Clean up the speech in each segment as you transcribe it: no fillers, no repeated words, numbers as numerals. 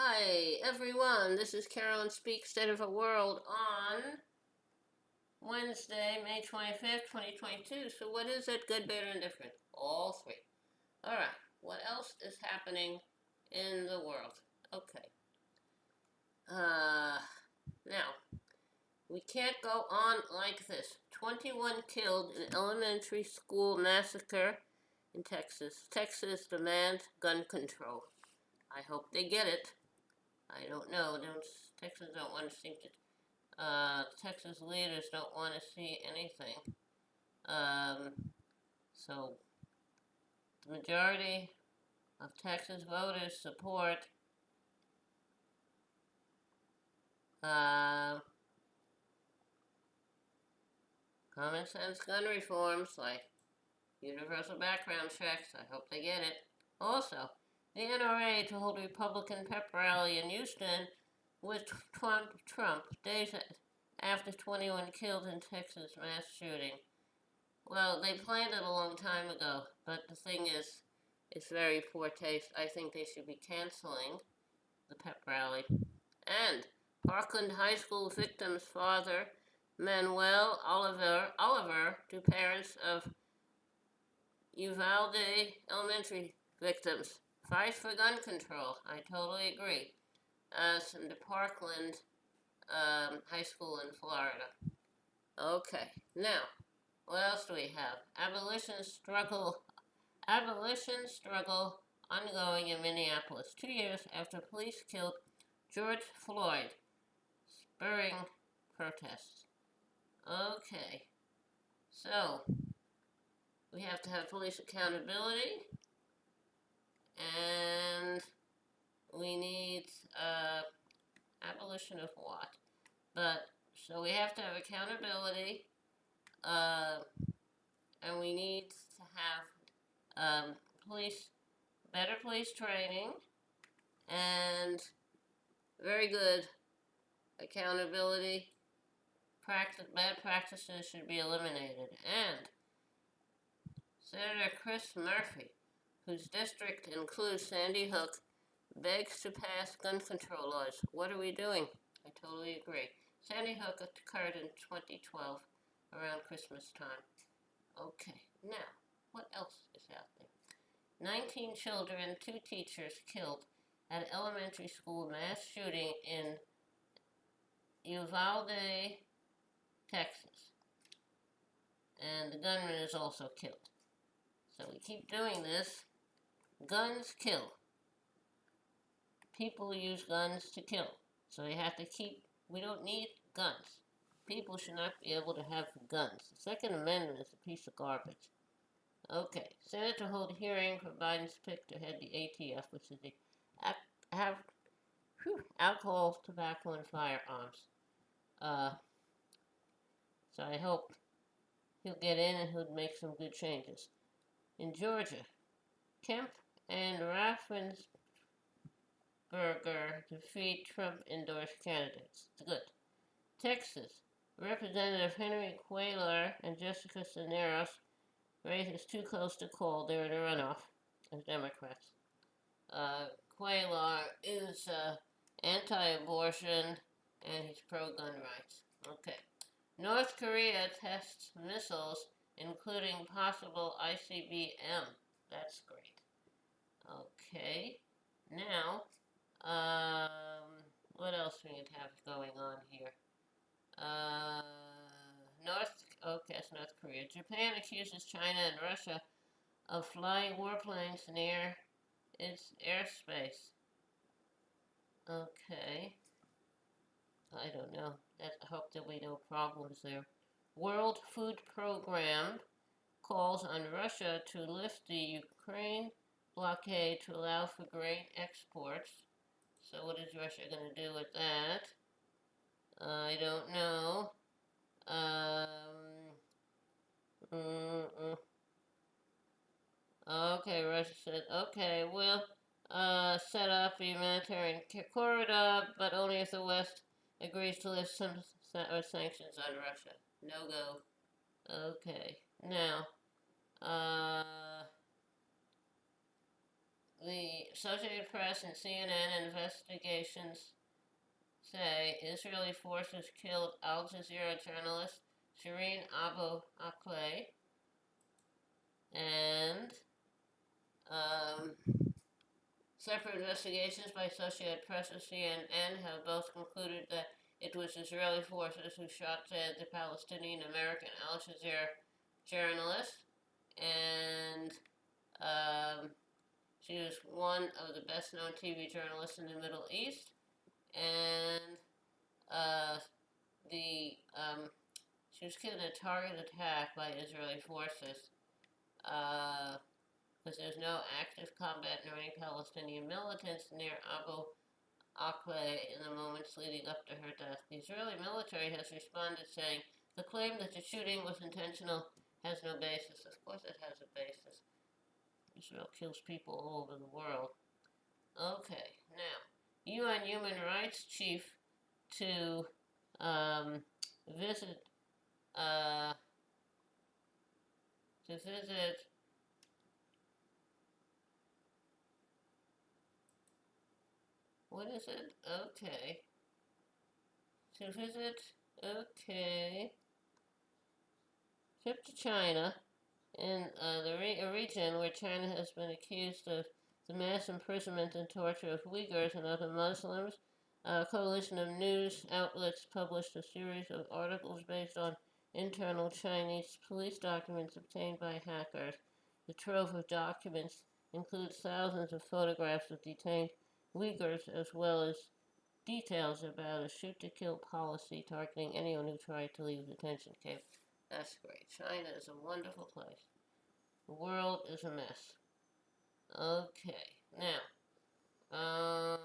Hi everyone, this is Carolyn Speaks State of the World on Wednesday, May 25th, 2022. So what is it? Good, bad, or indifferent? All three. Alright, what else is happening in the world? Okay. Now, we can't go on like this. 21 killed in elementary school massacre in Texas. Texas demands gun control. I hope they get it. I don't know. Texans don't want to see Texas leaders don't want to see anything. So the majority of Texas voters support common sense gun reforms like universal background checks. I hope they get it. Also, the NRA to hold a Republican pep rally in Houston with Trump days after 21 killed in Texas mass shooting. Well, they planned it a long time ago, but the thing is, it's very poor taste. I think they should be canceling the pep rally. And Parkland High School victim's father, Manuel Oliver, to parents of Uvalde Elementary victims. Fight for gun control. I totally agree. From the Parkland High School in Florida. Okay, now, what else do we have? Abolition struggle ongoing in Minneapolis 2 years after police killed George Floyd, spurring protests. Okay, so we have to have police accountability, and we need abolition of what? But so we have to have accountability, and we need to have better police training, and very good accountability. Bad practices should be eliminated. And Senator Chris Murphy, whose district includes Sandy Hook, begs to pass gun control laws. What are we doing? I totally agree. Sandy Hook occurred in 2012, around Christmas time. Okay, now, what else is out there? 19 children, 2 teachers killed at elementary school mass shooting in Uvalde, Texas. And the gunman is also killed. So we keep doing this. Guns kill. People use guns to kill. So we don't need guns. People should not be able to have guns. The Second Amendment is a piece of garbage. Okay, Senate to hold hearing for Biden's pick to head the ATF, which is the Alcohol, Tobacco, and Firearms. So I hope he'll get in and he'll make some good changes. In Georgia, Kemp and Raffensperger defeat Trump-endorsed candidates. It's good. Texas, Representative Henry Cuellar and Jessica Cisneros race is too close to call. They're in a runoff as Democrats. Cuellar is anti-abortion and he's pro-gun rights. Okay. North Korea tests missiles, including possible ICBM. That's great. Okay. Now, what else we have going on here? That's North Korea. Japan accuses China and Russia of flying warplanes near its airspace. Okay. I don't know. I hope there'll be no problems there. World Food Program calls on Russia to lift the Ukraine blockade to allow for grain exports. So what is Russia going to do with that? I don't know. Okay, Russia said, okay, we'll set up a humanitarian corridor, but only if the West agrees to lift some sanctions on Russia. No go. Okay, now, the Associated Press and CNN investigations say Israeli forces killed Al Jazeera journalist Shireen Abu Akleh, and um, separate investigations by Associated Press and CNN have both concluded that it was Israeli forces who shot dead the Palestinian American Al Jazeera journalist, and um, she was one of the best known TV journalists in the Middle East, and uh, she was killed in a targeted attack by Israeli forces. Because there's no active combat nor any Palestinian militants near Abu Akleh in the moments leading up to her death. The Israeli military has responded saying the claim that the shooting was intentional has no basis. Of course it has a basis. Israel kills people all over the world. Okay, now, UN Human Rights Chief to um, visit uh, to visit what is it? Okay. To visit okay. Trip to China in a region where China has been accused of the mass imprisonment and torture of Uyghurs and other Muslims. A coalition of news outlets published a series of articles based on internal Chinese police documents obtained by hackers. The trove of documents includes thousands of photographs of detained Uyghurs as well as details about a shoot-to-kill policy targeting anyone who tried to leave detention camps. That's great. China is a wonderful place. The world is a mess. Okay, now,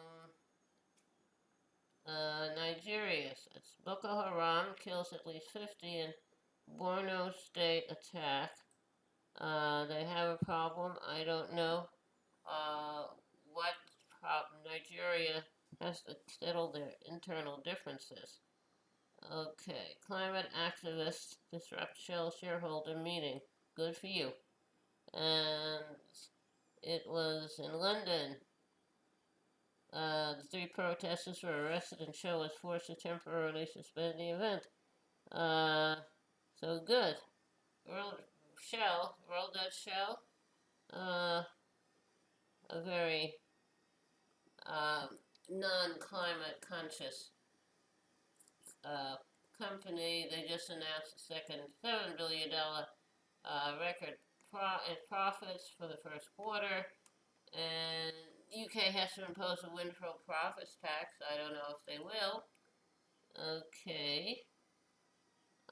Nigeria says Boko Haram kills at least 50 in Borno State attack. They have a problem. I don't know what problem. Nigeria has to settle their internal differences. Okay, climate activists disrupt Shell shareholder meeting. Good for you. And it was in London. The three protesters were arrested and Shell was forced to temporarily suspend the event. So good. World Dutch Shell, a very non-climate conscious company. They just announced a second $7 billion record in profits for the first quarter, and UK has to impose a windfall profits tax. I don't know if they will. Okay.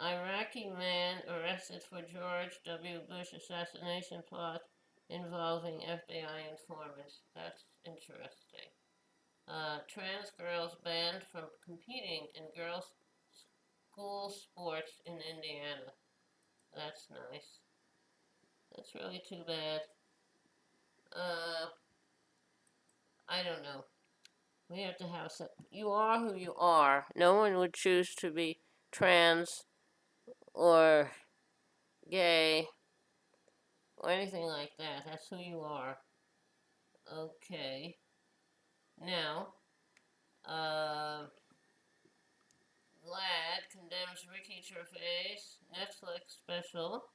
Iraqi man arrested for George W. Bush assassination plot involving FBI informants. That's interesting. Trans girls banned from competing in girls' school sports in Indiana. That's nice. That's really too bad. I don't know. We have to have some. You are who you are. No one would choose to be trans or gay or anything like that. That's who you are. Okay. Now, Vlad condemns Ricky Gervais Netflix special.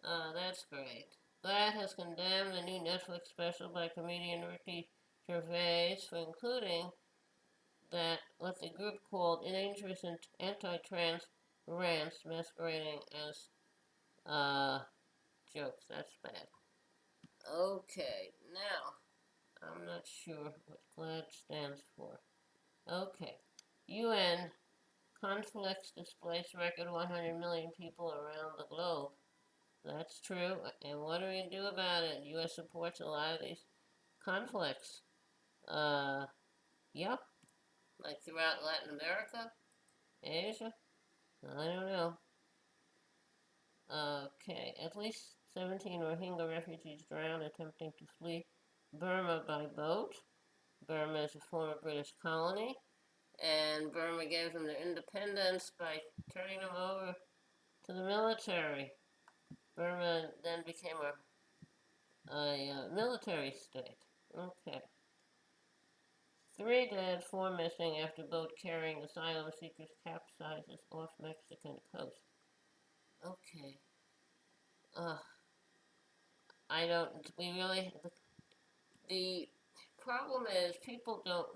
That's great. Vlad has condemned the new Netflix special by comedian Ricky Gervais for including that what the group called dangerous and anti-trans rants masquerading as jokes. That's bad. Okay, now I'm not sure what GLAD stands for. Okay, UN conflicts displace record 100 million people around the globe. That's true, and what are we gonna do about it? U.S. supports a lot of these conflicts. Yep, like throughout Latin America, Asia. I don't know. Okay, at least 17 Rohingya refugees drowned attempting to flee Burma by boat. Burma is a former British colony, and Burma gave them their independence by turning them over to the military. Burma then became a military state. Okay. 3 dead, 4 missing after boat carrying asylum seekers capsizes off Mexican coast. Okay. Uh, I don't. We really. The problem is people don't.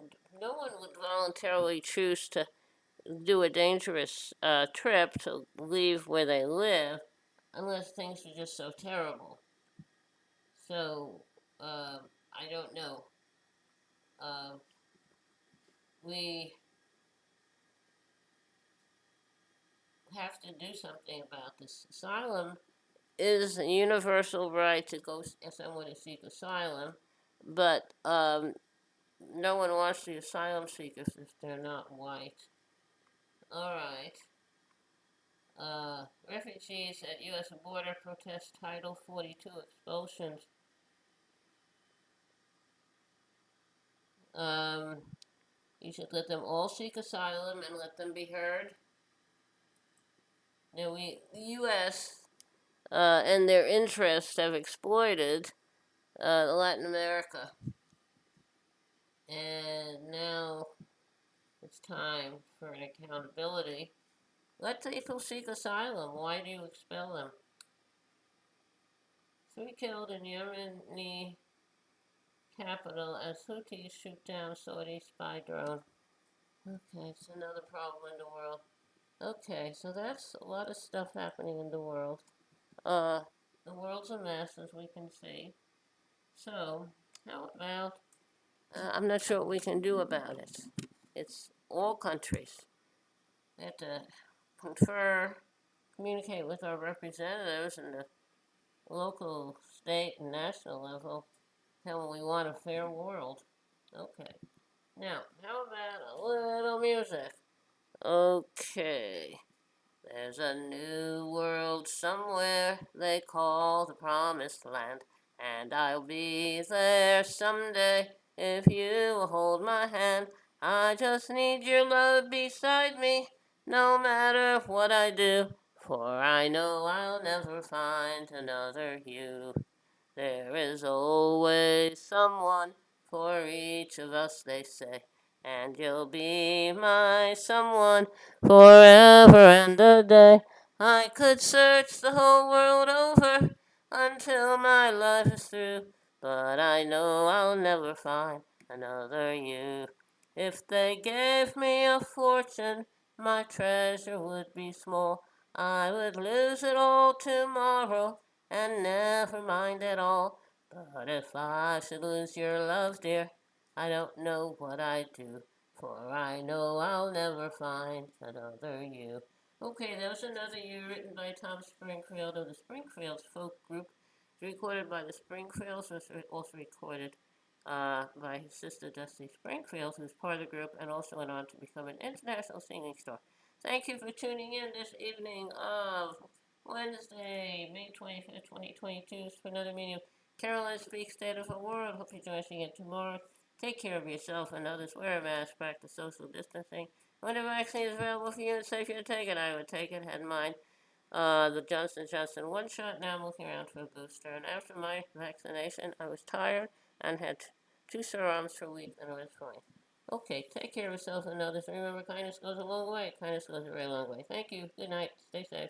No one would voluntarily choose to do a dangerous trip to leave where they live unless things are just so terrible. So, I don't know. Uh, we have to do something about this. Asylum is a universal right to go somewhere to seek asylum, but no one wants the asylum seekers if they're not white. All right. Refugees at U.S. border protest Title 42 expulsions. Um, you should let them all seek asylum and let them be heard. Now, the U.S. And their interests have exploited Latin America, and now it's time for an accountability. Let people seek asylum. Why do you expel them? 3 killed in Yemeni capital as Houthis shoot down Saudi spy drone. Okay, it's another problem in the world. Okay, so that's a lot of stuff happening in the world. Uh, the world's a mess, as we can see. So, how about? I'm not sure what we can do about it. It's all countries. We have to confer, communicate with our representatives in the local, state, and national level. Tell them we want a fair world. Okay. Now, how about a little music? Okay. There's a new world somewhere they call the promised land, and I'll be there someday if you will hold my hand. I just need your love beside me, no matter what I do, for I know I'll never find another you. There is always someone for each of us, they say, and you'll be my someone forever and a day. I could search the whole world over until my life is through, but I know I'll never find another you. If they gave me a fortune, my treasure would be small. I would lose it all tomorrow and never mind at all. But if I should lose your love, dear, I don't know what I'd do, for I know I'll never find another you. Okay, that was another you written by Tom Springfield of the Springfields folk group. It's recorded by the Springfields, was also recorded by his sister Dusty Springfield, who's part of the group and also went on to become an international singing star. Thank you for tuning in this evening of Wednesday, May 25th, 2022, for another meeting of Carolyn Speaks State of the World. Hope you join us again tomorrow. Take care of yourself and others. Wear a mask, practice social distancing. When the vaccine is available for you and safe for you to take it, I would take it. Had mine, the Johnson & Johnson one shot. Now I'm looking around for a booster. And after my vaccination, I was tired and had 2 sore arms for a week, and I was fine. Okay, take care of yourself and others. Remember, kindness goes a long way. Kindness goes a very long way. Thank you. Good night. Stay safe.